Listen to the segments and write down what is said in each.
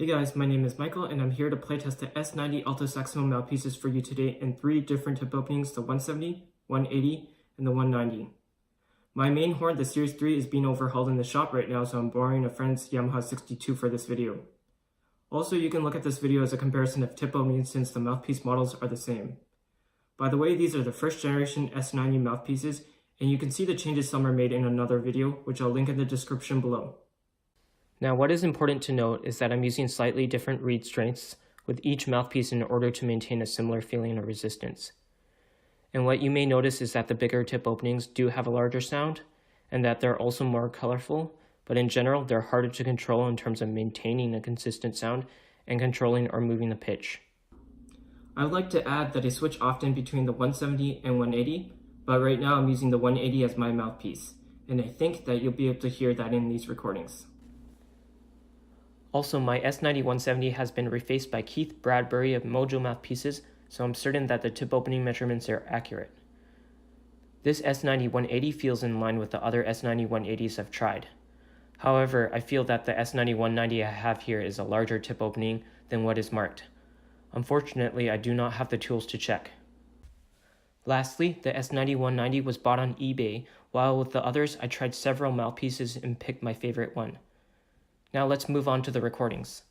Hey guys, my name is Michael and I'm here to playtest the S90 Alto Saxophone mouthpieces for you today in 3 different tip openings, the 170, 180, and the 190. My main horn, the Series 3, is being overhauled in the shop right now, so I'm borrowing a friend's Yamaha 62 for this video. Also, you can look at this video as a comparison of tip openings since the mouthpiece models are the same. By the way, these are the first generation S90 mouthpieces, and you can see the changes Selmer made in another video, which I'll link in the description below. Now, what is important to note is that I'm using slightly different reed strengths with each mouthpiece in order to maintain a similar feeling of resistance. And what you may notice is that the bigger tip openings do have a larger sound, and that they're also more colorful, but in general, they're harder to control in terms of maintaining a consistent sound and controlling or moving the pitch. I would like to add that I switch often between the 170 and 180, but right now I'm using the 180 as my mouthpiece, and I think that you'll be able to hear that in these recordings. Also, my S90 170 has been refaced by Keith Bradbury of Mojo Mouthpieces, so I'm certain that the tip opening measurements are accurate. This S90 180 feels in line with the other S90 180s I've tried. However, I feel that the S90 190 I have here is a larger tip opening than what is marked. Unfortunately, I do not have the tools to check. Lastly, the S90 190 was bought on eBay, while with the others I tried several mouthpieces and picked my favorite one. Now let's move on to the recordings.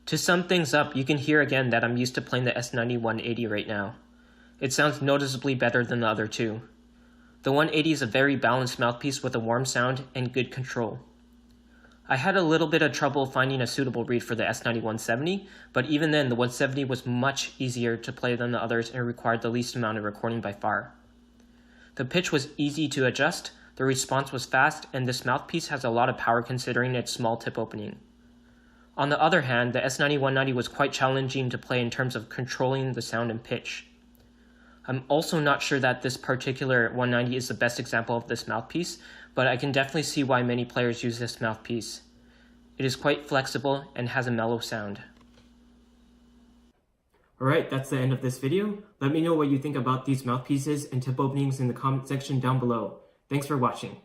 To sum things up, you can hear again that I'm used to playing the S90 180 right now. It sounds noticeably better than the other two. The 180 is a very balanced mouthpiece with a warm sound and good control. I had a little bit of trouble finding a suitable reed for the S90 170, but even then the 170 was much easier to play than the others and required the least amount of recording by far. The pitch was easy to adjust, the response was fast, and this mouthpiece has a lot of power considering its small tip opening. On the other hand, the S90 190 was quite challenging to play in terms of controlling the sound and pitch. I'm also not sure that this particular 190 is the best example of this mouthpiece, but I can definitely see why many players use this mouthpiece. It is quite flexible and has a mellow sound. Alright, that's the end of this video. Let me know what you think about these mouthpieces and tip openings in the comment section down below. Thanks for watching.